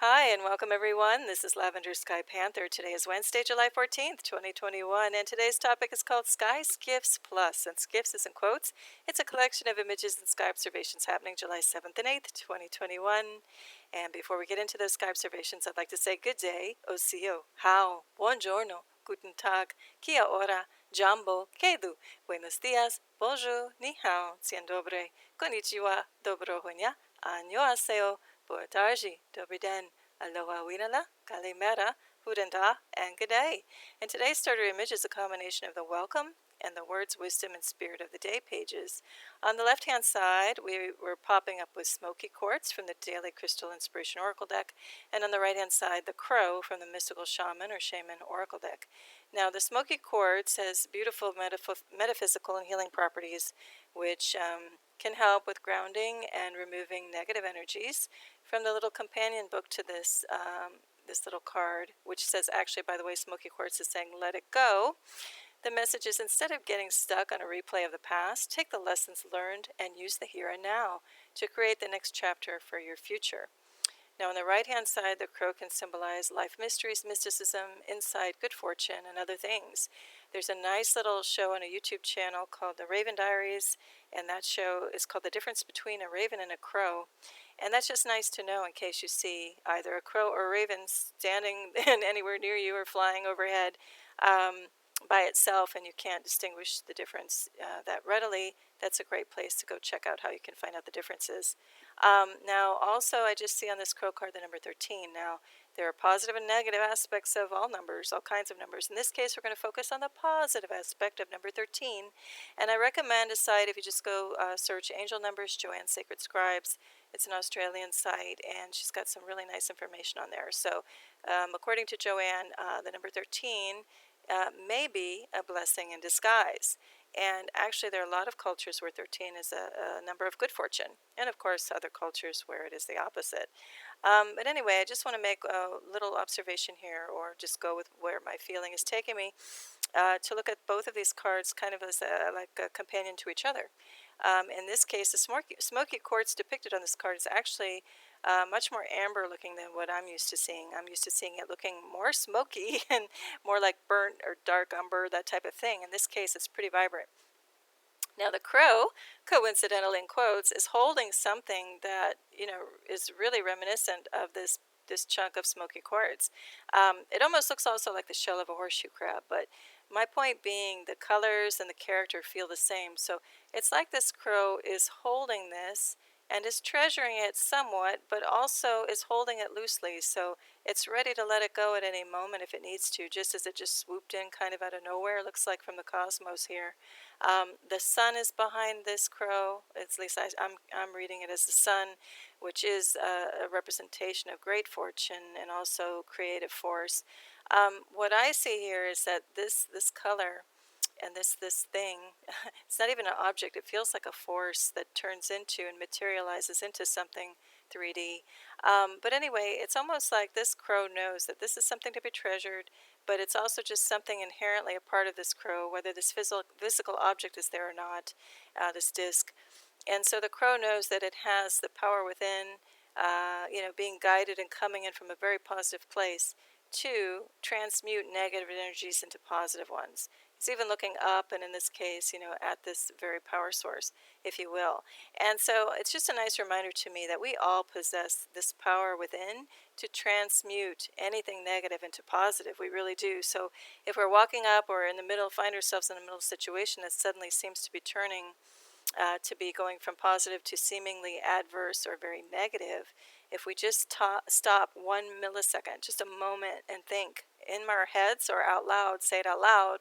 Hi, and welcome everyone. This is Lavender Sky Panther. Today is Wednesday, July 14th, 2021, and today's topic is called Sky Skiffs Plus. And Skiffs is in quotes. It's a collection of images and sky observations happening July 7th and 8th, 2021. And before we get into those sky observations, I'd like to say good day, osio, how, buongiorno, guten tag, kia ora, jambo, kedu, buenos dias, bonjour, ni hao, dzień dobry, konnichiwa, dobro dnia, annyeonghaseyo, boa tarde, dobry den, aloha winala, kalimera, hudenda, and good day. And today's starter image is a combination of the welcome and the words, wisdom, and spirit of the day pages. On the left-hand side, we were popping up with Smoky Quartz from the Daily Crystal Inspiration Oracle deck, and on the right-hand side, the Crow from the Mystical Shaman or Shaman Oracle deck. Now, the Smoky Quartz has beautiful metaphysical and healing properties, which can help with grounding and removing negative energies. From the little companion book to this little card, which says, actually, by the way, Smoky Quartz is saying, let it go. The message is, instead of getting stuck on a replay of the past, take the lessons learned and use the here and now to create the next chapter for your future. Now, on the right-hand side, the crow can symbolize life mysteries, mysticism, insight, good fortune, and other things. There's a nice little show on a YouTube channel called The Raven Diaries, and that show is called The Difference Between a Raven and a Crow. And that's just nice to know in case you see either a crow or a raven standing anywhere near you or flying overhead by itself, and you can't distinguish the difference that readily. That's a great place to go check out how you can find out the differences. Now, also, I just see on this crow card the number 13. Now, there are positive and negative aspects of all numbers, all kinds of numbers. In this case, we're going to focus on the positive aspect of number 13. And I recommend a site, if you just go search Angel Numbers, Joanne Sacred Scribes. It's an Australian site, and she's got some really nice information on there. So, according to Joanne, the number 13 may be a blessing in disguise. And actually, there are a lot of cultures where 13 is a number of good fortune, and of course, other cultures where it is the opposite. But anyway, I just want to make a little observation here, or just go with where my feeling is taking me, to look at both of these cards kind of as like a companion to each other. In this case, the smoky quartz depicted on this card is actually much more amber looking than what I'm used to seeing. I'm used to seeing it looking more smoky and more like burnt or dark umber, that type of thing. In this case, it's pretty vibrant. Now, the crow, coincidentally in quotes, is holding something that, is really reminiscent of this chunk of smoky quartz. It almost looks also like the shell of a horseshoe crab, but my point being, the colors and the character feel the same. So it's like this crow is holding this and is treasuring it somewhat, but also is holding it loosely. So it's ready to let it go at any moment if it needs to, just as it just swooped in kind of out of nowhere, looks like from the cosmos here. The sun is behind this crow. At least I'm reading it as the sun, which is a representation of great fortune and also creative force. What I see here is that this color and this thing, it's not even an object. It feels like a force that turns into and materializes into something 3D. But anyway, it's almost like this crow knows that this is something to be treasured, but it's also just something inherently a part of this crow, whether this physical object is there or not, this disc. And so the crow knows that it has the power within, being guided and coming in from a very positive place to transmute negative energies into positive ones. It's even looking up, and in this case, at this very power source, if you will. And so it's just a nice reminder to me that we all possess this power within to transmute anything negative into positive. We really do. So if we're walking up or in the middle, find ourselves in the middle of a situation that suddenly seems to be turning to be going from positive to seemingly adverse or very negative, if we just stop 1 millisecond, just a moment, and think in our heads or out loud, say it out loud,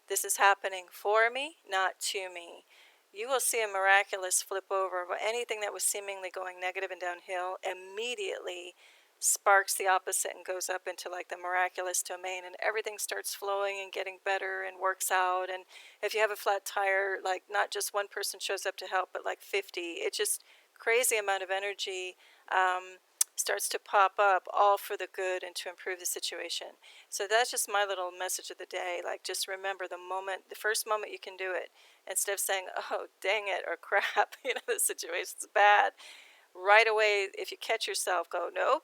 this is happening for me, not to me. You will see a miraculous flip over of anything that was seemingly going negative and downhill immediately sparks the opposite and goes up into like the miraculous domain, and everything starts flowing and getting better and works out. And if you have a flat tire, like not just one person shows up to help, but like 50. It's just crazy amount of energy starts to pop up, all for the good and to improve the situation. So that's just my little message of the day. Like, just remember the first moment you can do it, instead of saying, oh, dang it, or crap, the situation's bad. Right away, if you catch yourself, go, nope,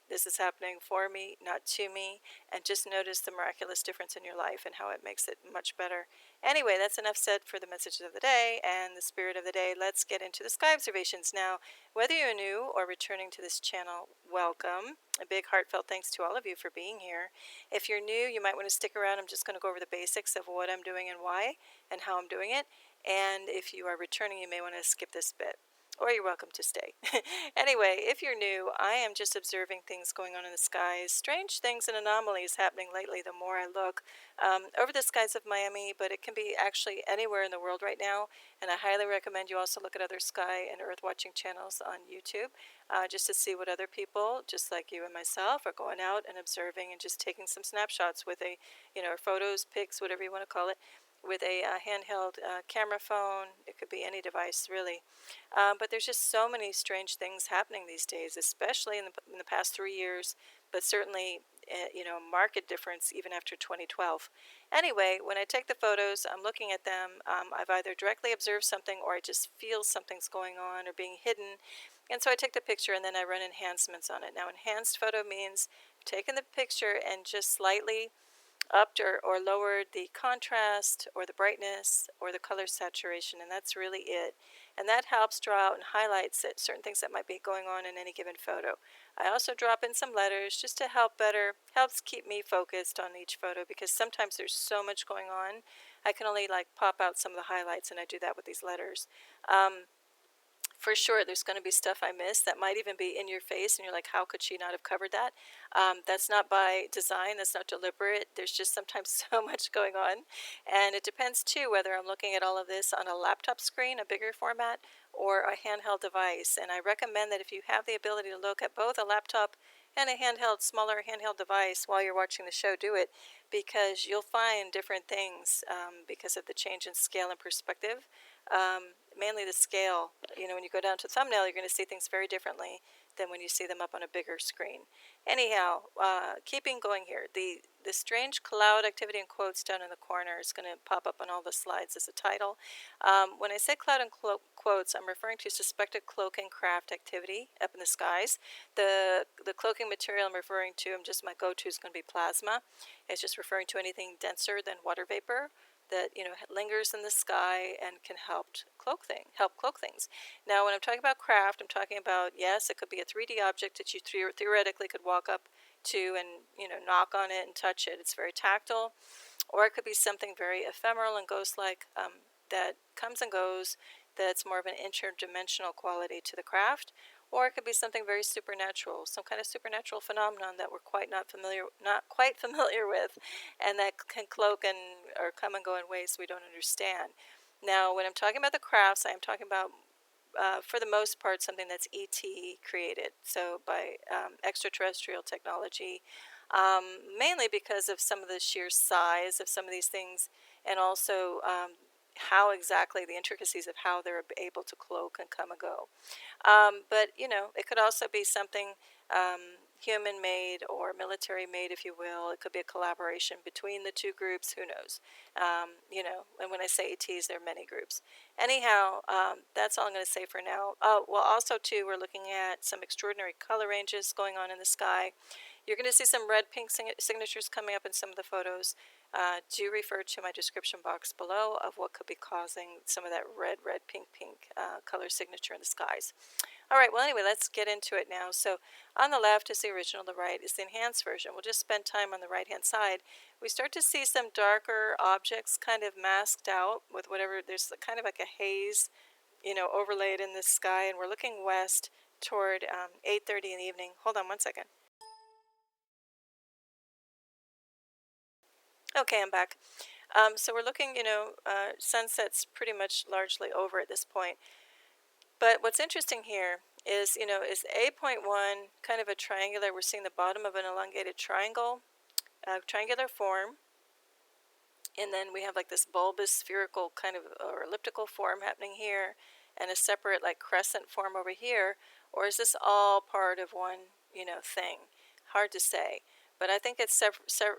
this is happening for me, not to me, and just notice the miraculous difference in your life and how it makes it much better. Anyway, that's enough said for the message of the day and the spirit of the day. Let's get into the sky observations now. Whether you're new or returning to this channel, welcome. A big heartfelt thanks to all of you for being here. If you're new, you might want to stick around. I'm just going to go over the basics of what I'm doing and why and how I'm doing it. And if you are returning, you may want to skip this bit, or you're welcome to stay. Anyway, if you're new, I am just observing things going on in the skies, strange things and anomalies happening lately the more I look over the skies of Miami, but it can be actually anywhere in the world right now. And I highly recommend you also look at other sky and earth watching channels on YouTube just to see what other people, just like you and myself, are going out and observing and just taking some snapshots with a, photos, pics, whatever you want to call it, with a handheld camera phone. It could be any device, really. But there's just so many strange things happening these days, especially in the past 3 years, but certainly, market difference even after 2012. Anyway, when I take the photos, I'm looking at them. I've either directly observed something or I just feel something's going on or being hidden. And so I take the picture and then I run enhancements on it. Now, enhanced photo means taking the picture and just slightly upped or lowered the contrast or the brightness or the color saturation, and that's really it. And that helps draw out and highlights certain things that might be going on in any given photo. I also drop in some letters just to helps keep me focused on each photo, because sometimes there's so much going on. I can only pop out some of the highlights, and I do that with these letters. For sure, there's going to be stuff I miss that might even be in your face, and you're like, how could she not have covered that? That's not by design. That's not deliberate. There's just sometimes so much going on. And it depends, too, whether I'm looking at all of this on a laptop screen, a bigger format, or a handheld device. And I recommend that if you have the ability to look at both a laptop and a smaller handheld device while you're watching the show, do it, because you'll find different things because of the change in scale and perspective. Mainly the scale. When you go down to thumbnail, you're going to see things very differently than when you see them up on a bigger screen. Anyhow, keeping going here, the strange cloud activity in quotes down in the corner is going to pop up on all the slides as a title. When I say cloud in quotes, I'm referring to suspected cloaking craft activity up in the skies. The cloaking material I'm referring to, my go-to is going to be plasma. It's just referring to anything denser than water vapor that lingers in the sky and can help cloak things. Now, when I'm talking about craft, I'm talking about, yes, it could be a 3D object that you theoretically could walk up to and knock on it and touch it. It's very tactile. Or it could be something very ephemeral and ghost-like that comes and goes, that's more of an interdimensional quality to the craft. Or it could be something very supernatural, some kind of supernatural phenomenon that we're not quite familiar with, and that can cloak or come and go in ways we don't understand. Now, when I'm talking about the crafts, I am talking about, for the most part, something that's ET created, so by extraterrestrial technology, mainly because of some of the sheer size of some of these things, and also how exactly the intricacies of how they're able to cloak and come and go. But, it could also be something human-made or military-made, if you will. It could be a collaboration between the two groups. Who knows? And when I say ETs, there are many groups. Anyhow, that's all I'm going to say for now. Oh, well, also, too, we're looking at some extraordinary color ranges going on in the sky. You're going to see some red-pink signatures coming up in some of the photos. Do refer to my description box below of what could be causing some of that red, pink color signature in the skies. All right, well, anyway, let's get into it now. So on the left is the original, the right is the enhanced version. We'll just spend time on the right-hand side. We start to see some darker objects kind of masked out with whatever, there's kind of like a haze, overlaid in the sky, and we're looking west toward 8:30 in the evening. Hold on one second. Okay, I'm back. So we're looking, sunset's pretty much largely over at this point. But what's interesting here is 8.1 kind of a triangular, we're seeing the bottom of an elongated triangle, triangular form. And then we have like this bulbous spherical kind of or elliptical form happening here, and a separate like crescent form over here. Or is this all part of one, thing? Hard to say. But I think it's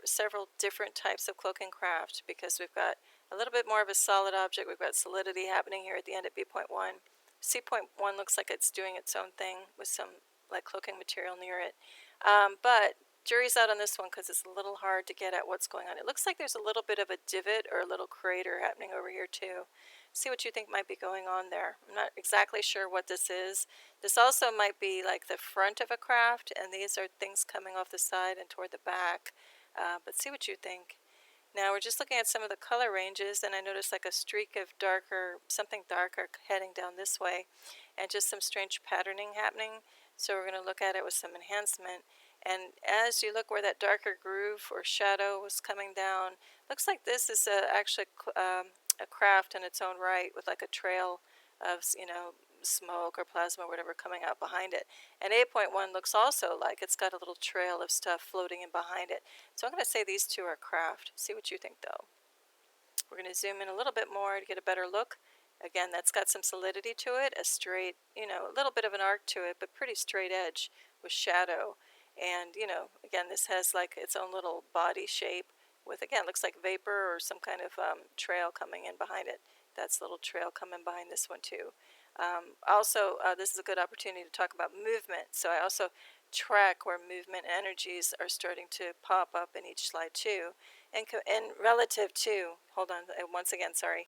several different types of cloaking craft, because we've got a little bit more of a solid object. We've got solidity happening here at the end at B.1. C.1 looks like it's doing its own thing with some like cloaking material near it. But jury's out on this one because it's a little hard to get at what's going on. It looks like there's a little bit of a divot or a little crater happening over here too. See what you think might be going on there. I'm not exactly sure what this is. This also might be like the front of a craft, and these are things coming off the side and toward the back. But see what you think. Now we're just looking at some of the color ranges, and I noticed like a streak of darker, something darker heading down this way, and just some strange patterning happening. So we're going to look at it with some enhancement. And as you look where that darker groove or shadow was coming down, looks like this is actually a craft in its own right with like a trail of, smoke or plasma or whatever coming out behind it. And 8.1 looks also like it's got a little trail of stuff floating in behind it. So I'm going to say these two are craft. See what you think though. We're going to zoom in a little bit more to get a better look. Again, that's got some solidity to it, a straight, a little bit of an arc to it, but pretty straight edge with shadow. And, again, this has like its own little body shape with, again, looks like vapor or some kind of trail coming in behind it. That's a little trail coming behind this one too. This is a good opportunity to talk about movement. So I also track where movement energies are starting to pop up in each slide too. And relative to, hold on, once again, sorry.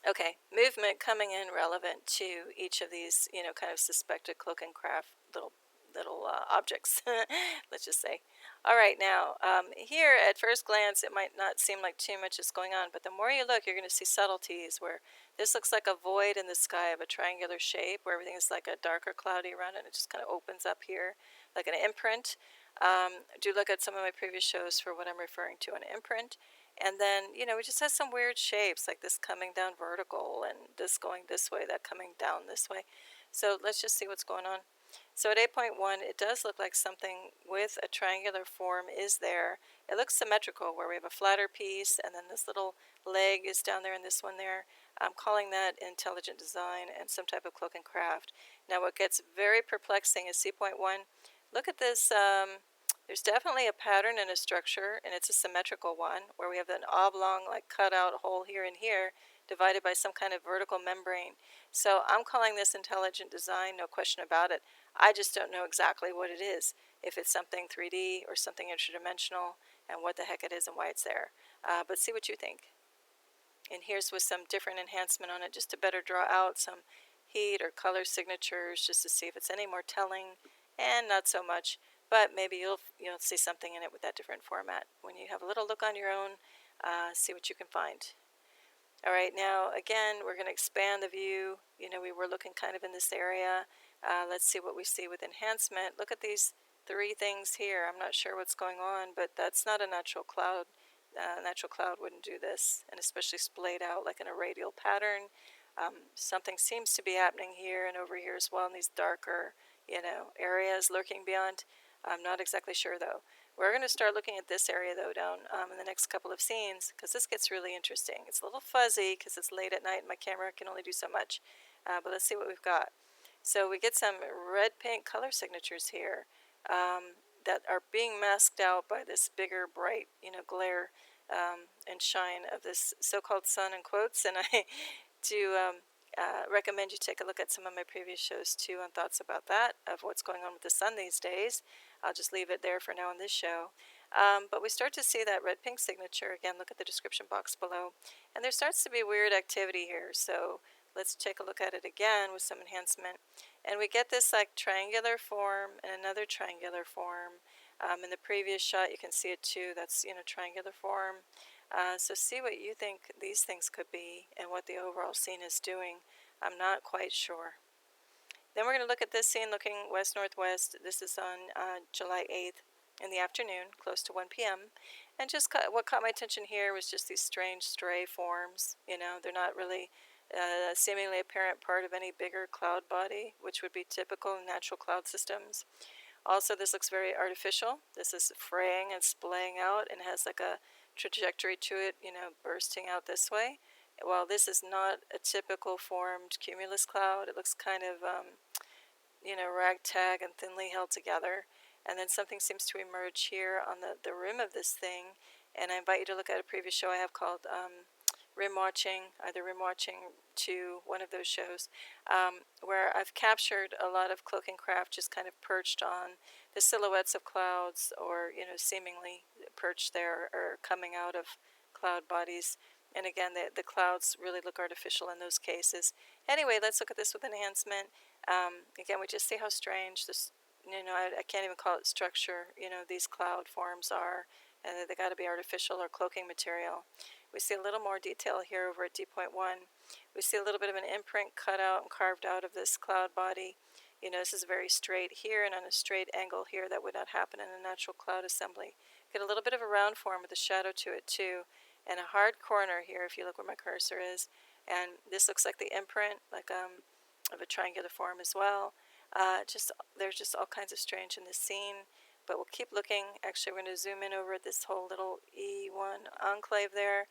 Okay, movement coming in relevant to each of these, kind of suspected cloak and craft little objects, let's just say. All right, now, here at first glance, it might not seem like too much is going on, but the more you look, you're going to see subtleties where this looks like a void in the sky of a triangular shape where everything is like a darker cloudy around it, and it just kind of opens up here like an imprint. Do look at some of my previous shows for what I'm referring to, an imprint. And then, it just has some weird shapes, like this coming down vertical and this going this way, that coming down this way. So let's just see what's going on. So at 8.1, it does look like something with a triangular form is there. It looks symmetrical where we have a flatter piece and then this little leg is down there and this one there. I'm calling that intelligent design and some type of cloak and craft. Now what gets very perplexing is C.1. Look at this. There's definitely a pattern and a structure, and it's a symmetrical one where we have an oblong, like cut out hole here and here divided by some kind of vertical membrane. So I'm calling this intelligent design, no question about it. I just don't know exactly what it is, if it's something 3D or something interdimensional, and what the heck it is and why it's there. But see what you think. And here's with some different enhancement on it just to better draw out some heat or color signatures just to see if it's any more telling, and not so much. But maybe you'll see something in it with that different format. When you have a little look on your own, see what you can find. All right, now again, we're going to expand the view. We were looking kind of in this area. Let's see what we see with enhancement. Look at these three things here. I'm not sure what's going on, but that's not a natural cloud. Natural cloud wouldn't do this, and especially splayed out like in a radial pattern. Something seems to be happening here and over here as well in these darker, areas lurking beyond. I'm not exactly sure though. We're going to start looking at this area though down in the next couple of scenes because this gets really interesting. It's a little fuzzy because it's late at night and my camera can only do so much. But let's see what we've got. So we get some red-pink color signatures here that are being masked out by this bigger, bright, glare and shine of this so-called sun in quotes. And I do recommend you take a look at some of my previous shows too on thoughts about that, of what's going on with the sun these days. I'll just leave it there for now in this show. But we start to see that red-pink signature. Again, look at the description box below. And there starts to be weird activity here. So let's take a look at it again with some enhancement. And we get this like triangular form and another triangular form. In the previous shot, you can see it too. That's, triangular form. So see what you think these things could be and what the overall scene is doing. I'm not quite sure. Then we're going to look at this scene looking west-northwest. This is on July 8th in the afternoon, close to 1 p.m. And just what caught my attention here was just these strange stray forms. They're not really seemingly apparent part of any bigger cloud body, which would be typical in natural cloud systems. Also, this looks very artificial. This is fraying and splaying out and has like a trajectory to it, bursting out this way. While this is not a typical formed cumulus cloud, it looks kind of, ragtag and thinly held together. And then something seems to emerge here on the rim of this thing. And I invite you to look at a previous show I have called either rim-watching to one of those shows, where I've captured a lot of cloaking craft just kind of perched on the silhouettes of clouds, or seemingly perched there or coming out of cloud bodies. And again, the clouds really look artificial in those cases. Anyway, let's look at this with enhancement. Again, we just see how strange this, I can't even call it structure, these cloud forms are. They got to be artificial or cloaking material. We see a little more detail here over at D.1. We see a little bit of an imprint cut out and carved out of this cloud body. This is very straight here and on a straight angle here. That would not happen in a natural cloud assembly. Get a little bit of a round form with a shadow to it too, and a hard corner here if you look where my cursor is. And this looks like the imprint, like of a triangular form as well. There's just all kinds of strange in this scene. But we'll keep looking. Actually, we're going to zoom in over at this whole little E1 enclave there.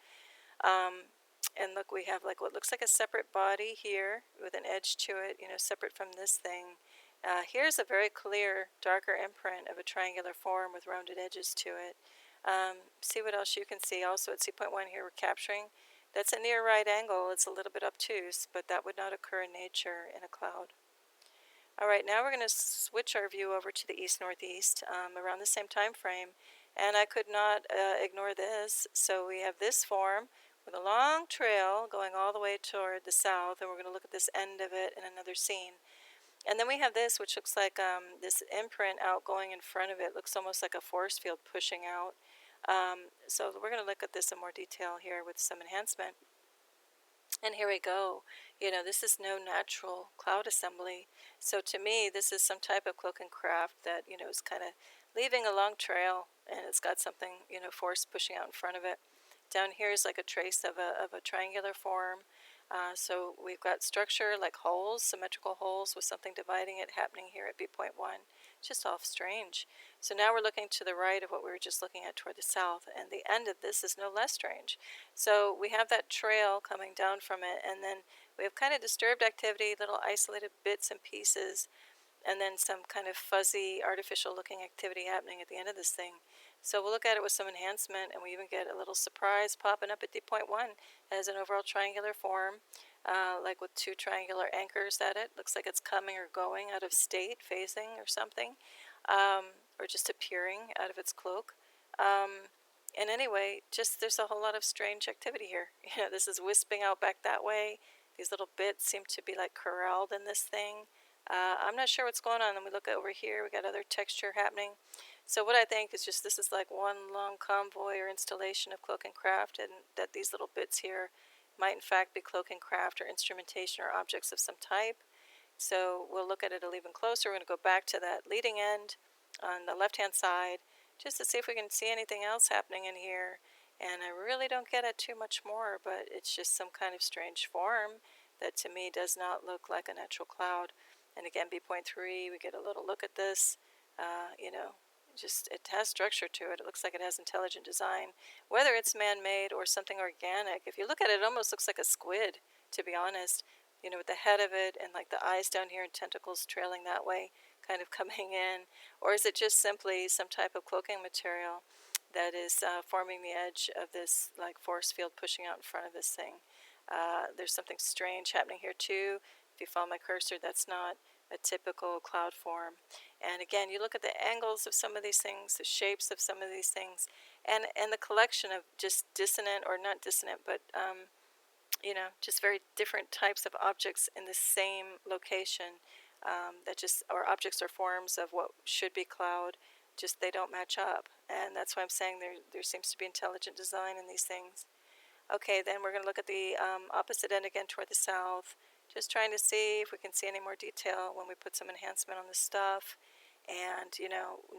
And look, we have like what looks like a separate body here with an edge to it, separate from this thing. Here's a very clear, darker imprint of a triangular form with rounded edges to it. See what else you can see. Also at C.1 here, we're capturing. That's a near right angle. It's a little bit obtuse, but that would not occur in nature in a cloud. All right, now we're going to switch our view over to the east-northeast around the same time frame, and I could not ignore this. So we have this form with a long trail going all the way toward the south, and we're going to look at this end of it in another scene. And then we have this, which looks like this imprint out going in front of it. Looks almost like a force field pushing out. So we're going to look at this in more detail here with some enhancement. And here we go. This is no natural cloud assembly. So to me, this is some type of cloaking craft that, is kind of leaving a long trail, and it's got something, force pushing out in front of it. Down here is like a trace of a triangular form. So we've got structure like holes, symmetrical holes with something dividing it happening here at B.1. Just all strange. So now we're looking to the right of what we were just looking at toward the south, and the end of this is no less strange. So we have that trail coming down from it, and then we have kind of disturbed activity, little isolated bits and pieces, and then some kind of fuzzy, artificial looking activity happening at the end of this thing. So we'll look at it with some enhancement, and we even get a little surprise popping up at D.1 as an overall triangular form, like with two triangular anchors at it. Looks like it's coming or going out of state, phasing or something, or just appearing out of its cloak. And anyway, just there's a whole lot of strange activity here. This is wisping out back that way. These little bits seem to be like corralled in this thing. I'm not sure what's going on. Then we look over here, we got other texture happening. So what I think is just this is like one long convoy or installation of cloak and craft, and that these little bits here might in fact be cloak and craft or instrumentation or objects of some type. So we'll look at it a little even closer. We're going to go back to that leading end on the left-hand side just to see if we can see anything else happening in here. And I really don't get at too much more, but it's just some kind of strange form that to me does not look like a natural cloud. And again, B.3, we get a little look at this, just it has structure to it. It looks like it has intelligent design, whether it's man-made or something organic. If you look at it, it almost looks like a squid, to be honest, with the head of it and like the eyes down here and tentacles trailing that way, kind of coming in. Or is it just simply some type of cloaking material that is forming the edge of this like force field pushing out in front of this thing? There's something strange happening here too. If you follow my cursor, that's not a typical cloud form. And again, you look at the angles of some of these things, the shapes of some of these things, and the collection of just dissonant, or not dissonant, but just very different types of objects in the same location, or objects or forms of what should be cloud, just they don't match up. And that's why I'm saying there seems to be intelligent design in these things. Okay, then we're going to look at the opposite end again toward the south, just trying to see if we can see any more detail when we put some enhancement on the stuff. And,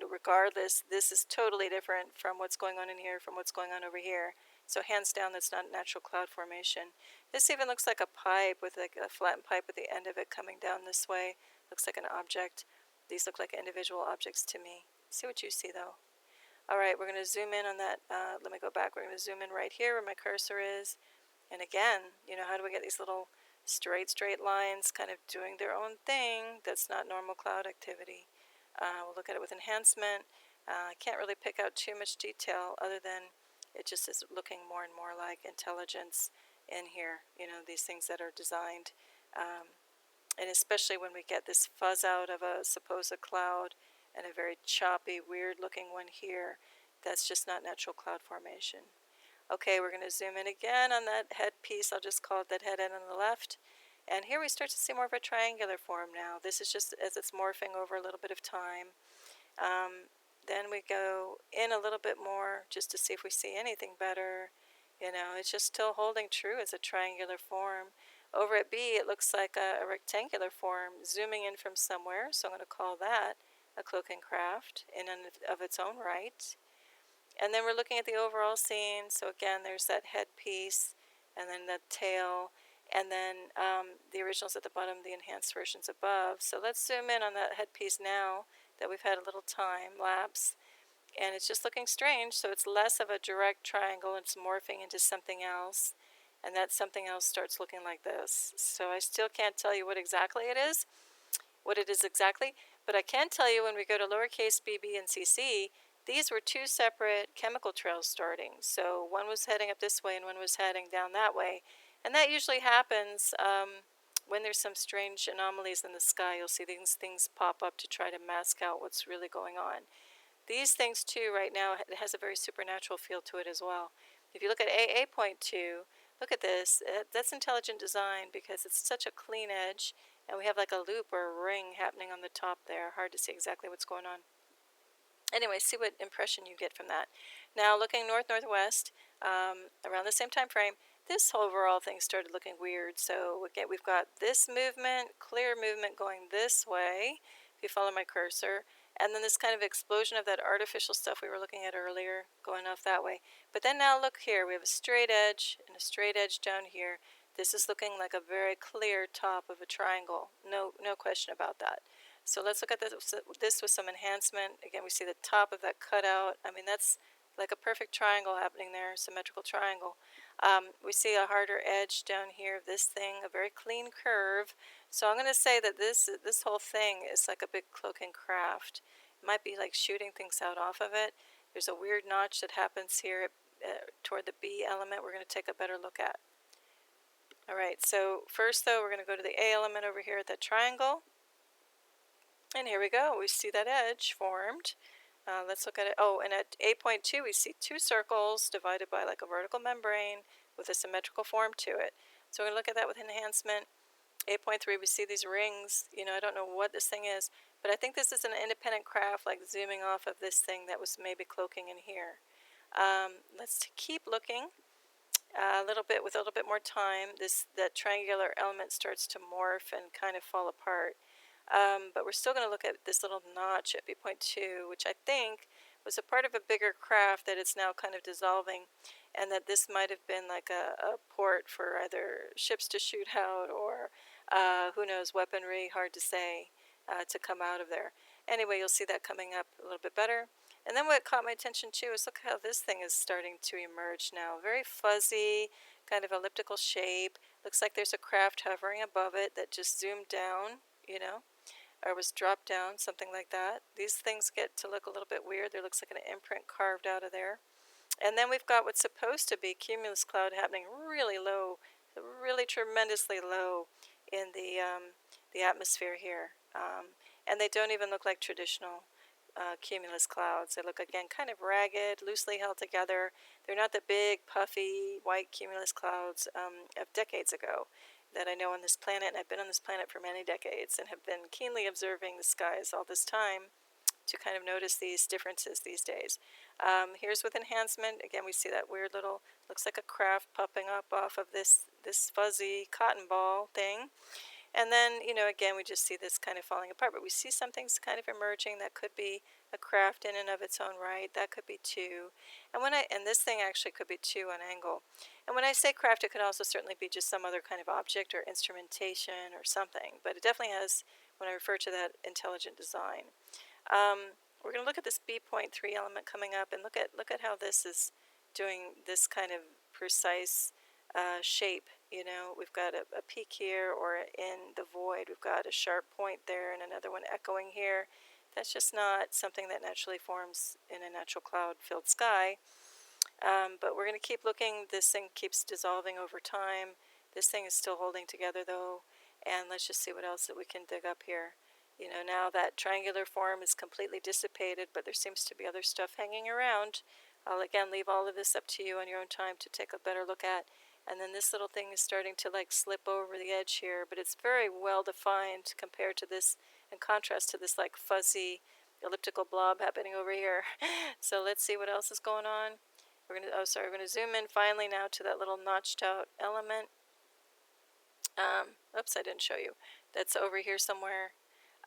regardless, this is totally different from what's going on in here, from what's going on over here. So hands down, that's not natural cloud formation. This even looks like a pipe with like a flattened pipe at the end of it coming down this way. Looks like an object. These look like individual objects to me. See what you see, though. All right, we're going to zoom in on that. Let me go back. We're going to zoom in right here where my cursor is. And again, how do we get these little straight lines kind of doing their own thing? That's not normal cloud activity. We'll look at it with enhancement. I can't really pick out too much detail other than it just is looking more and more like intelligence in here, these things that are designed. And especially when we get this fuzz out of a supposed cloud and a very choppy, weird looking one here, that's just not natural cloud formation. Okay, we're going to zoom in again on that head piece. I'll just call it that head end on the left. And here we start to see more of a triangular form now. This is just as it's morphing over a little bit of time. Then we go in a little bit more just to see if we see anything better. It's just still holding true as a triangular form. Over at B, it looks like a rectangular form zooming in from somewhere. So I'm going to call that a cloak and craft in and of its own right. And then we're looking at the overall scene. So again, there's that head piece and then the tail. And then the originals at the bottom, the enhanced versions above. So let's zoom in on that headpiece now that we've had a little time lapse. And it's just looking strange, so it's less of a direct triangle, it's morphing into something else. And that something else starts looking like this. So I still can't tell you what it is exactly, but I can tell you when we go to lowercase bb and cc, these were two separate chemical trails starting. So one was heading up this way and one was heading down that way. And that usually happens when there's some strange anomalies in the sky. You'll see these things pop up to try to mask out what's really going on. These things too, right now, it has a very supernatural feel to it as well. If you look at AA.2, look at this. That's intelligent design because it's such a clean edge, and we have like a loop or a ring happening on the top there. Hard to see exactly what's going on. Anyway, see what impression you get from that. Now, looking north-northwest, around the same time frame, this overall thing started looking weird. So again, we've got this movement, clear movement going this way, if you follow my cursor, and then this kind of explosion of that artificial stuff we were looking at earlier going off that way. But then now look here, we have a straight edge and a straight edge down here. This is looking like a very clear top of a triangle. No question about that. So let's look at this with some enhancement. Again, we see the top of that cutout. I mean, that's like a perfect triangle happening there, symmetrical triangle. We see a harder edge down here of this thing, a very clean curve. So I'm going to say that this whole thing is like a big cloak and craft. It might be like shooting things out off of it. There's a weird notch that happens here toward the B element we're going to take a better look at. All right, so first though, we're going to go to the A element over here at that triangle. And here we go. We see that edge formed. Let's look at it. Oh, and at 8.2, we see two circles divided by like a vertical membrane with a symmetrical form to it. So we're going to look at that with enhancement. 8.3, we see these rings. I don't know what this thing is, but I think this is an independent craft, like zooming off of this thing that was maybe cloaking in here. Let's keep looking. With a little bit more time, that triangular element starts to morph and kind of fall apart. But we're still going to look at this little notch at B.2, which I think was a part of a bigger craft that it's now kind of dissolving, and that this might have been like a port for either ships to shoot out or, who knows, weaponry, hard to say, to come out of there. Anyway, you'll see that coming up a little bit better. And then what caught my attention too is look how this thing is starting to emerge now. Very fuzzy, kind of elliptical shape. Looks like there's a craft hovering above it that just zoomed down, or was dropped down, something like that. These things get to look a little bit weird. There looks like an imprint carved out of there. And then we've got what's supposed to be cumulus cloud happening really low, really tremendously low in the atmosphere here. And they don't even look like traditional cumulus clouds. They look, again, kind of ragged, loosely held together. They're not the big, puffy, white cumulus clouds of decades ago that I know on this planet, and I've been on this planet for many decades and have been keenly observing the skies all this time to kind of notice these differences these days. Here's with enhancement. Again, we see that weird little, looks like a craft popping up off of this fuzzy cotton ball thing. And then, again, we just see this kind of falling apart, but we see something's kind of emerging that could be a craft in and of its own right. That could be two. And this thing actually could be two on angle. And when I say craft, it could also certainly be just some other kind of object or instrumentation or something. But it definitely has, when I refer to that, intelligent design. We're going to look at this B.3 element coming up and look at how this is doing this kind of precise shape. We've got a peak here, or in the void, we've got a sharp point there and another one echoing here. That's just not something that naturally forms in a natural cloud-filled sky. But we're going to keep looking. This thing keeps dissolving over time. This thing is still holding together though. And let's just see what else that we can dig up here. You know, now that triangular form is completely dissipated, but there seems to be other stuff hanging around. I'll again leave all of this up to you on your own time to take a better look at. And then this little thing is starting to like slip over the edge here, but it's very well defined compared to this, in contrast to this like fuzzy elliptical blob happening over here. So let's see what else is going on. We're going to zoom in finally now to that little notched out element. Oops, I didn't show you. That's over here somewhere.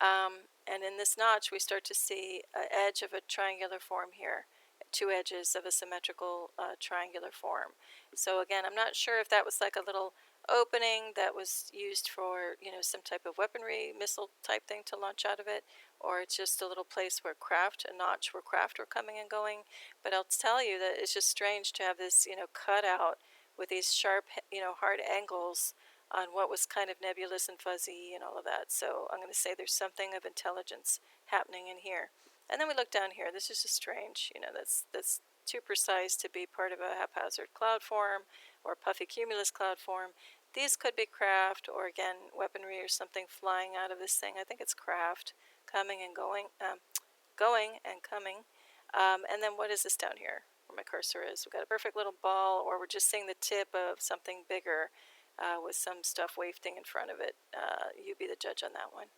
And in this notch, we start to see an edge of a triangular form here, two edges of a symmetrical triangular form. So again, I'm not sure if that was like a little opening that was used for, you know, some type of weaponry, missile type thing to launch out of it, or it's just a little place where a notch where craft were coming and going. But I'll tell you that it's just strange to have this, you know, cut out with these sharp, you know, hard angles on what was kind of nebulous and fuzzy and all of that. So I'm going to say there's something of intelligence happening in here. And then we look down here. This is just strange. You know, that's too precise to be part of a haphazard cloud form or puffy cumulus cloud form. These could be craft or, again, weaponry or something flying out of this thing. I think it's craft coming and going, going and coming. And then what is this down here where my cursor is? We've got a perfect little ball, or we're just seeing the tip of something bigger. With some stuff wafting in front of it. You be the judge on that one.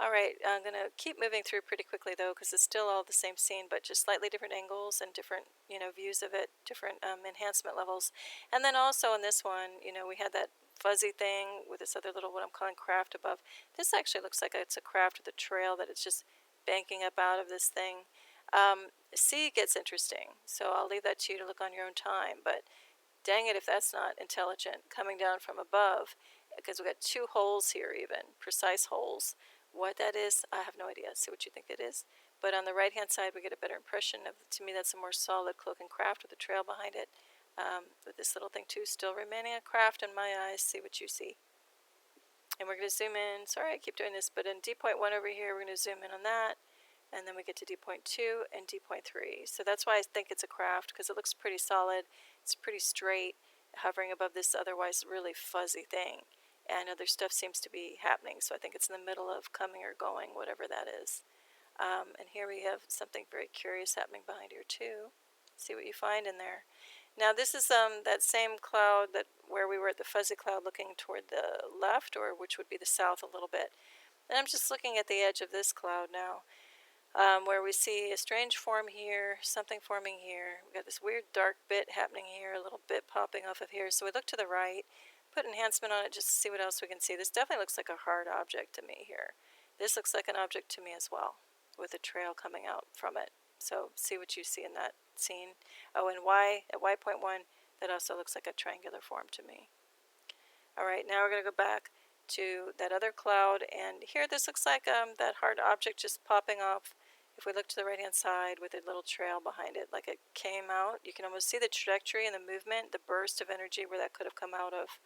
All right, I'm going to keep moving through pretty quickly though, because it's still all the same scene, but just slightly different angles and different, you know, views of it, different enhancement levels. And then also in this one, you know, we had that fuzzy thing with this other little, what I'm calling craft above. This actually looks like it's a craft with a trail that it's just banking up out of this thing. C gets interesting, so I'll leave that to you to look on your own time, but dang it if that's not intelligent coming down from above, because we've got two holes here, even precise holes. What that is, I have no idea. See what you think it is. But on the right hand side, we get a better impression of, to me, that's a more solid cloak and craft with a trail behind it. With this little thing too, still remaining a craft in my eyes. See what you see. And we're going to zoom in. Sorry I keep doing this, but in D.1 over here, we're going to zoom in on that. And then we get to D.2 and D.3. So that's why I think it's a craft, because it looks pretty solid. It's pretty straight, hovering above this otherwise really fuzzy thing. And other stuff seems to be happening, so I think it's in the middle of coming or going, whatever that is. And here we have something very curious happening behind here too. See what you find in there. Now this is that same cloud that where we were at the fuzzy cloud looking toward the left, or which would be the south a little bit. And I'm just looking at the edge of this cloud now. Where we see a strange form here, something forming here. We've got this weird dark bit happening here, a little bit popping off of here. So we look to the right, put enhancement on it just to see what else we can see. This definitely looks like a hard object to me here. This looks like an object to me as well, with a trail coming out from it. So see what you see in that scene. Oh, and at Y.1, that also looks like a triangular form to me. All right, now we're going to go back to that other cloud, and here this looks like that hard object just popping off. If we look to the right hand side with a little trail behind it, like it came out, you can almost see the trajectory and the movement, the burst of energy where that could have come out of.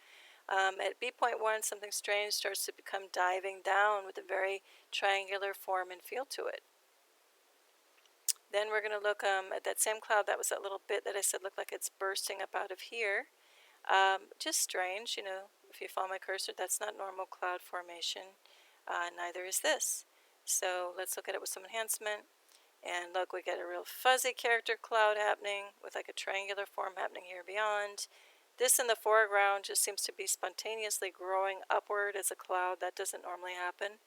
At B.1, something strange starts to become diving down with a very triangular form and feel to it. Then we're going to look at that same cloud. That was that little bit that I said looked like it's bursting up out of here. Just strange, you know, if you follow my cursor, that's not normal cloud formation. Neither is this. So let's look at it with some enhancement. And look, we get a real fuzzy character cloud happening with like a triangular form happening here beyond. This in the foreground just seems to be spontaneously growing upward as a cloud. That doesn't normally happen.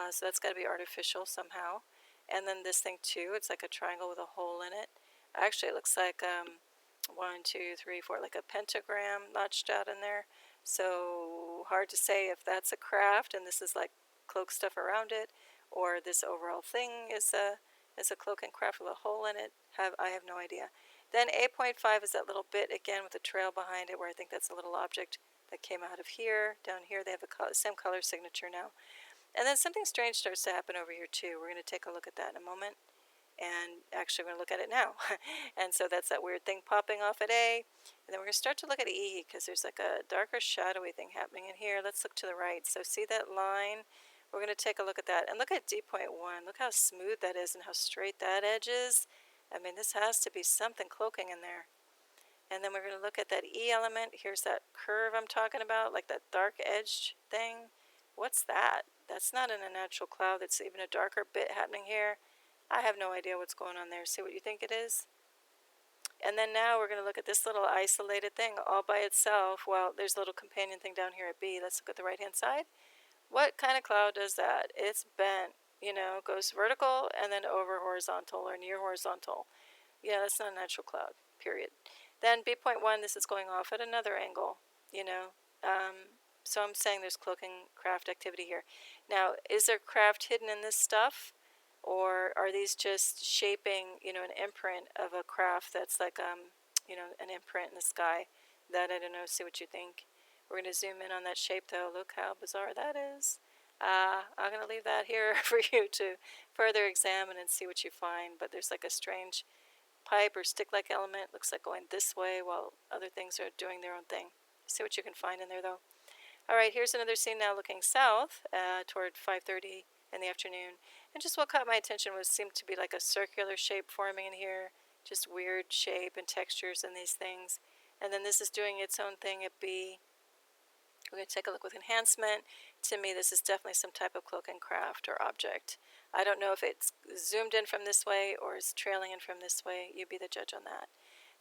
So that's got to be artificial somehow. And then this thing too, it's like a triangle with a hole in it. Actually, it looks like 1, 2, 3, 4, like a pentagram notched out in there. So hard to say if that's a craft and this is like cloak stuff around it, or this overall thing is a cloak and craft with a hole in it. I have no idea. Then A.5 is that little bit again with a trail behind it, where I think that's a little object that came out of here. Down here they have the same color signature now. And then something strange starts to happen over here too. We're going to take a look at that in a moment. And actually we're going to look at it now. And so that's that weird thing popping off at A. And then we're going to start to look at E, because there's like a darker shadowy thing happening in here. Let's look to the right. So see that line? We're going to take a look at that. And look at D.1. Look how smooth that is and how straight that edge is. I mean, this has to be something cloaking in there. And then we're going to look at that E element. Here's that curve I'm talking about, like that dark edged thing. What's that? That's not in a natural cloud. It's even a darker bit happening here. I have no idea what's going on there. See what you think it is? And then now we're going to look at this little isolated thing all by itself. Well, there's a little companion thing down here at B. Let's look at the right-hand side. What kind of cloud does that? It's bent, you know, goes vertical and then over horizontal or near horizontal. Yeah, that's not a natural cloud, period. Then B.1, this is going off at another angle, you know. So I'm saying there's cloaking craft activity here. Now, is there craft hidden in this stuff? Or are these just shaping, you know, an imprint of a craft that's like, you know, an imprint in the sky? That, I don't know, see what you think. We're going to zoom in on that shape, though. Look how bizarre that is. I'm going to leave that here for you to further examine and see what you find. But there's like a strange pipe or stick-like element. Looks like going this way while other things are doing their own thing. See what you can find in there, though. All right, here's another scene now looking south toward 5:30 in the afternoon. And just what caught my attention seemed to be like a circular shape forming in here. Just weird shape and textures in these things. And then this is doing its own thing at B. We're going to take a look with enhancement. To me, this is definitely some type of cloak and craft or object. I don't know if it's zoomed in from this way or is trailing in from this way. You be the judge on that.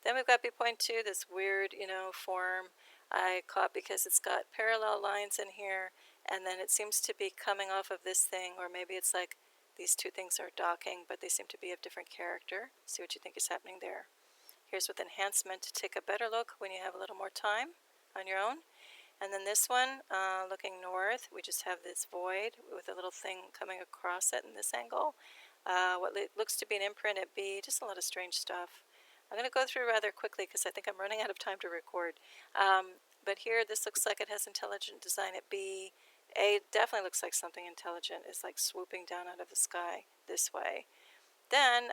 Then we've got B.2, this weird, you know, form I caught because it's got parallel lines in here, and then it seems to be coming off of this thing, or maybe it's like these two things are docking, but they seem to be of different character. See what you think is happening there. Here's with enhancement to take a better look when you have a little more time on your own. And then this one, looking north, we just have this void with a little thing coming across it in this angle. What looks to be an imprint at B, just a lot of strange stuff. I'm going to go through rather quickly because I think I'm running out of time to record. But here, this looks like it has intelligent design at B. A definitely looks like something intelligent is like swooping down out of the sky this way. Then,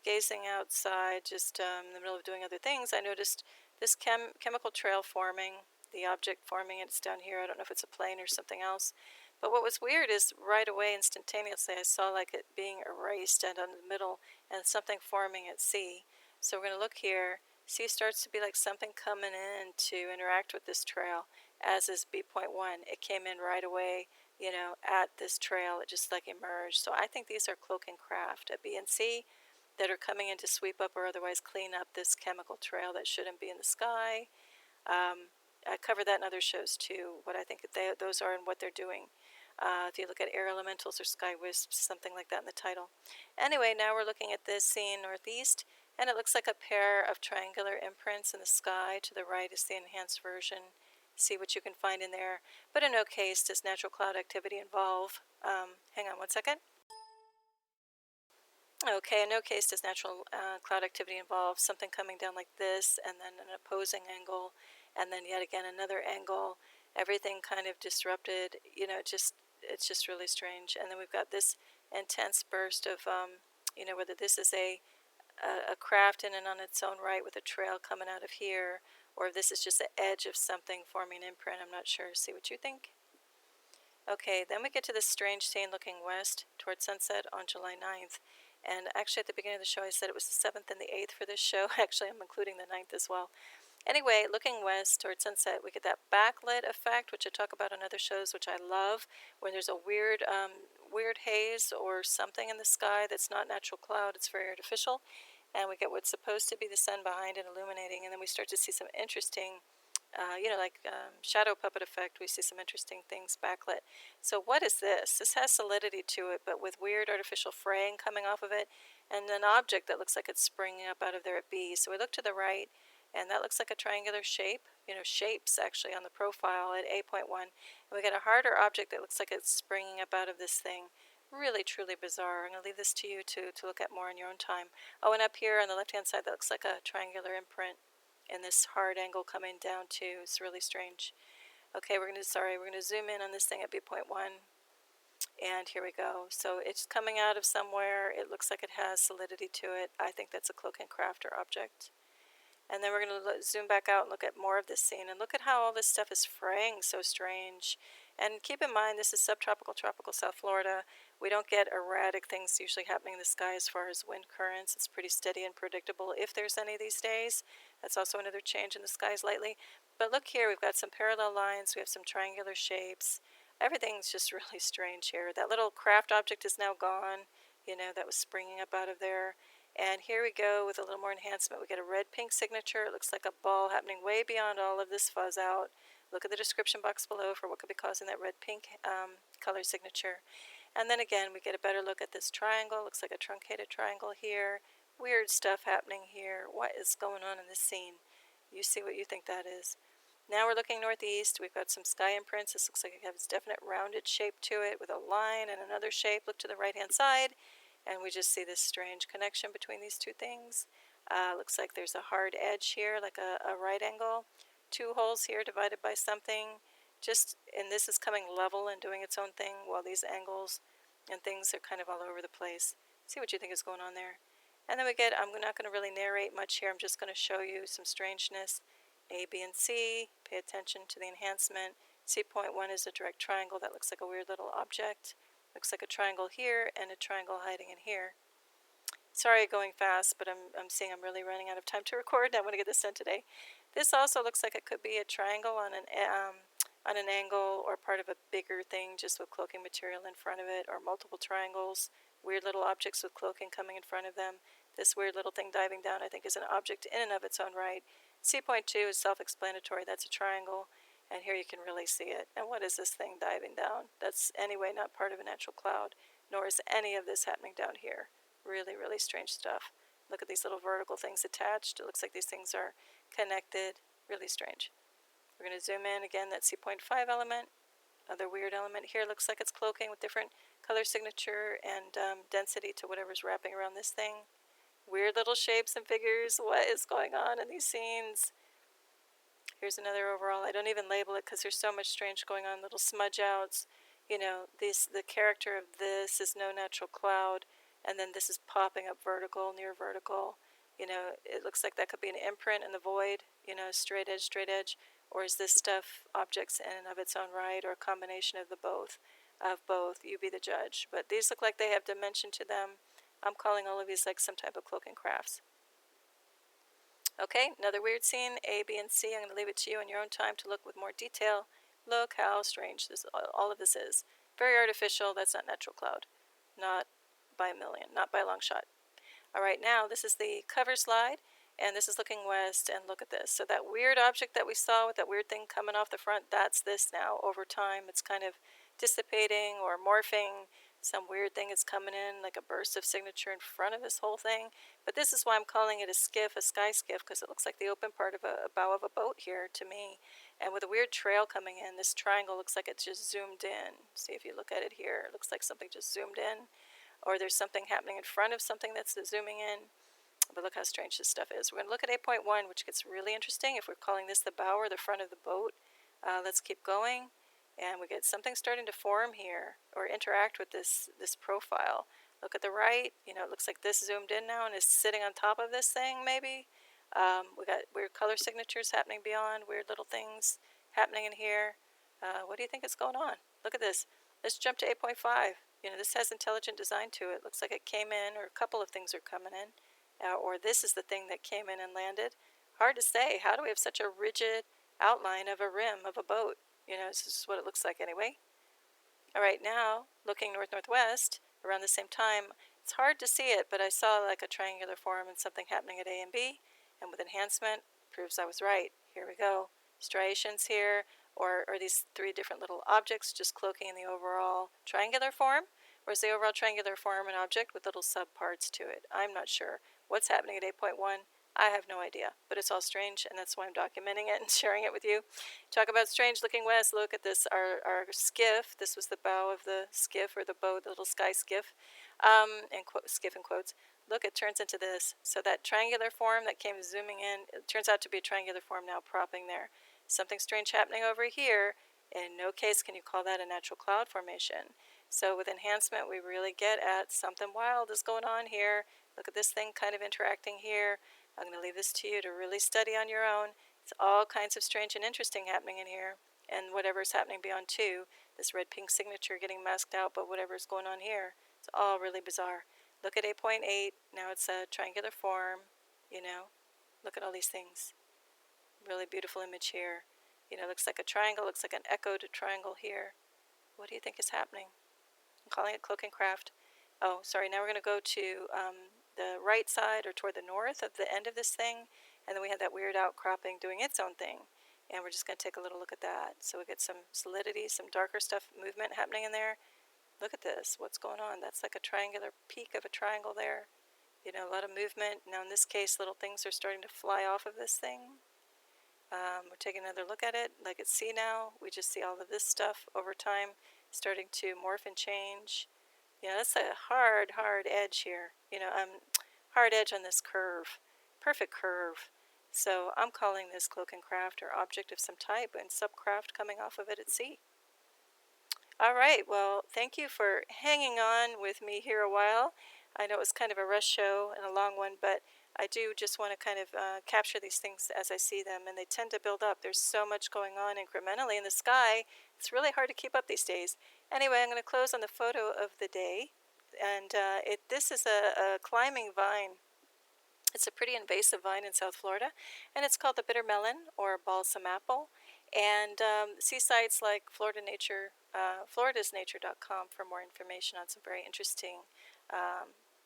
gazing outside, just in the middle of doing other things, I noticed this chemical trail forming, the object forming. It's down here. I don't know if it's a plane or something else. But what was weird is right away, instantaneously, I saw like it being erased and on the middle and something forming at C. So we're going to look here. C starts to be like something coming in to interact with this trail, as is B.1. It came in right away, you know, at this trail. It just like emerged. So I think these are cloak and craft at B and C that are coming in to sweep up or otherwise clean up this chemical trail that shouldn't be in the sky. I covered that in other shows too, what I think those are and what they're doing. If you look at air elementals or sky wisps, something like that in the title. Anyway, now we're looking at this scene northeast, and it looks like a pair of triangular imprints in the sky. To the right is the enhanced version. See what you can find in there. But in no case does natural cloud activity involve. Hang on one second. Okay, in no case does natural cloud activity involve something coming down like this, and then an opposing angle, and then yet again another angle. Everything kind of disrupted. You know, it's just really strange. And then we've got this intense burst of, you know, whether this is a craft in and on its own right with a trail coming out of here, or if this is just the edge of something forming an imprint. I'm not sure. See what you think. Okay, then we get to this strange scene looking west towards sunset on July 9th. And actually at the beginning of the show I said it was the 7th and the 8th for this show. Actually I'm including the 9th as well. Anyway, looking west towards sunset, we get that backlit effect, which I talk about on other shows, which I love, when there's a weird haze or something in the sky that's not natural cloud, it's very artificial. And we get what's supposed to be the sun behind it illuminating, and then we start to see some interesting, you know, like shadow puppet effect. We see some interesting things backlit. So what is this? This has solidity to it, but with weird artificial fraying coming off of it, and an object that looks like it's springing up out of there at B. So we look to the right, and that looks like a triangular shape, you know, shapes actually on the profile at A.1. And we get a harder object that looks like it's springing up out of this thing. Really, truly bizarre. I'm going to leave this to you to look at more in your own time. Oh, and up here on the left-hand side, that looks like a triangular imprint in this hard angle coming down too. It's really strange. Okay, we're going to zoom in on this thing at B.1. And here we go. So it's coming out of somewhere. It looks like it has solidity to it. I think that's a cloak and craft or object. And then we're going to zoom back out and look at more of this scene. And look at how all this stuff is fraying so strange. And keep in mind, this is subtropical, tropical South Florida, We don't get erratic things usually happening in the sky as far as wind currents. It's pretty steady and predictable if there's any these days. That's also another change in the skies lately. But look here, we've got some parallel lines. We have some triangular shapes. Everything's just really strange here. That little craft object is now gone, that was springing up out of there. And here we go with a little more enhancement. We get a red-pink signature. It looks like a ball happening way beyond all of this fuzz out. Look at the description box below for what could be causing that red-pink color signature. And then again, we get a better look at this triangle. Looks like a truncated triangle here. Weird stuff happening here. What is going on in this scene? You see what you think that is. Now we're looking northeast. We've got some sky imprints. This looks like it has definite rounded shape to it with a line and another shape. Look to the right-hand side, and we just see this strange connection between these two things. Looks like there's a hard edge here, like a right angle. Two holes here divided by something. And this is coming level and doing its own thing, while these angles and things are kind of all over the place. See what you think is going on there. And then I'm not going to really narrate much here. I'm just going to show you some strangeness. A, B, and C. Pay attention to the enhancement. C.1 is a direct triangle that looks like a weird little object. Looks like a triangle here and a triangle hiding in here. Sorry going fast, but I'm seeing I'm really running out of time to record. I want to get this done today. This also looks like it could be a triangle on an angle or part of a bigger thing just with cloaking material in front of it, or multiple triangles, weird little objects with cloaking coming in front of them. This weird little thing diving down I think is an object in and of its own right. C.2 is self-explanatory. That's a triangle, and here you can really see it. And what is this thing diving down? That's anyway not part of a natural cloud, nor is any of this happening down here. Really, really strange stuff. Look at these little vertical things attached. It looks like these things are connected. Really strange. We're going to zoom in again, that C.5 element. Another weird element here. Looks like it's cloaking with different color signature and density to whatever's wrapping around this thing. Weird little shapes and figures. What is going on in these scenes? Here's another overall. I don't even label it because there's so much strange going on. Little smudge outs. The character of this is no natural cloud, and then this is popping up vertical, near vertical. It looks like that could be an imprint in the void, straight edge, or is this stuff objects in and of its own right, or a combination of both? You be the judge. But these look like they have dimension to them. I'm calling all of these like some type of cloaking crafts. Okay, another weird scene, A, B, and C. I'm going to leave it to you in your own time to look with more detail. Look how strange all of this is. Very artificial. That's not natural cloud. Not by a million. Not by a long shot. All right, now this is the cover slide, and this is looking west, and look at this. So that weird object that we saw with that weird thing coming off the front, that's this now. Over time, it's kind of dissipating or morphing. Some weird thing is coming in, like a burst of signature in front of this whole thing. But this is why I'm calling it a skiff, a sky skiff, because it looks like the open part of a bow of a boat here to me. And with a weird trail coming in, this triangle looks like it's just zoomed in. See if you look at it here. It looks like something just zoomed in. Or there's something happening in front of something that's zooming in. But look how strange this stuff is. We're going to look at 8.1, which gets really interesting if we're calling this the bow or the front of the boat. Let's keep going. And we get something starting to form here, or interact with this profile. Look at the right. It looks like this zoomed in now and is sitting on top of this thing, maybe. We got weird color signatures happening beyond, weird little things happening in here. What do you think is going on? Look at this. Let's jump to 8.5. This has intelligent design to it. Looks like it came in, or a couple of things are coming in. Or this is the thing that came in and landed. Hard to say. How do we have such a rigid outline of a rim of a boat? This is what it looks like anyway. All right, now, looking north-northwest, around the same time, it's hard to see it, but I saw like a triangular form and something happening at A and B, and with enhancement, proves I was right. Here we go. Striations here, or these three different little objects just cloaking in the overall triangular form, or is the overall triangular form an object with little subparts to it? I'm not sure. What's happening at 8.1? I have no idea, but it's all strange, and that's why I'm documenting it and sharing it with you. Talk about strange looking west. Look at this, our skiff. This was the bow of the skiff, or the boat, the little sky skiff, skiff in quotes. Look, it turns into this. So that triangular form that came zooming in, it turns out to be a triangular form now propping there. Something strange happening over here. In no case can you call that a natural cloud formation. So with enhancement, we really get at something wild is going on here. Look at this thing kind of interacting here. I'm going to leave this to you to really study on your own. It's all kinds of strange and interesting happening in here, and whatever's happening beyond 2. this red-pink signature getting masked out, but whatever's going on here, it's all really bizarre. Look at 8.8. Now it's a triangular form, you know. Look at all these things. Really beautiful image here. You know, looks like a triangle, looks like an echo to triangle here. What do you think is happening? I'm calling it cloak and craft. Oh, sorry, now we're going to go to the right side or toward the north of the end of this thing, and then we have that weird outcropping doing its own thing. And we're just going to take a little look at that. So we get some solidity, some darker stuff, movement happening in there. Look at this. What's going on? That's like a triangular peak of a triangle there. You know, a lot of movement. Now in this case, little things are starting to fly off of this thing. We're taking another look at it. Like it's C now. We just see all of this stuff over time starting to morph and change. You know, that's a hard edge here. You know, hard edge on this curve. Perfect curve. So I'm calling this cloak and craft or object of some type and subcraft coming off of it at C. All right, well, thank you for hanging on with me here a while. I know it was kind of a rush show and a long one, but I do just want to kind of capture these things as I see them, and they tend to build up. There's so much going on incrementally in the sky. It's really hard to keep up these days. Anyway, I'm going to close on the photo of the day, and this is a climbing vine. It's a pretty invasive vine in South Florida, and it's called the bitter melon or balsam apple. And see sites like floridasnature.com for more information on some very interesting,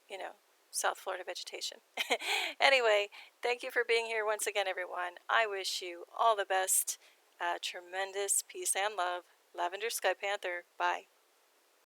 you know, South Florida vegetation. Anyway, thank you for being here once again, everyone. I wish you all the best, tremendous peace and love. Lavender Sky Panther. Bye.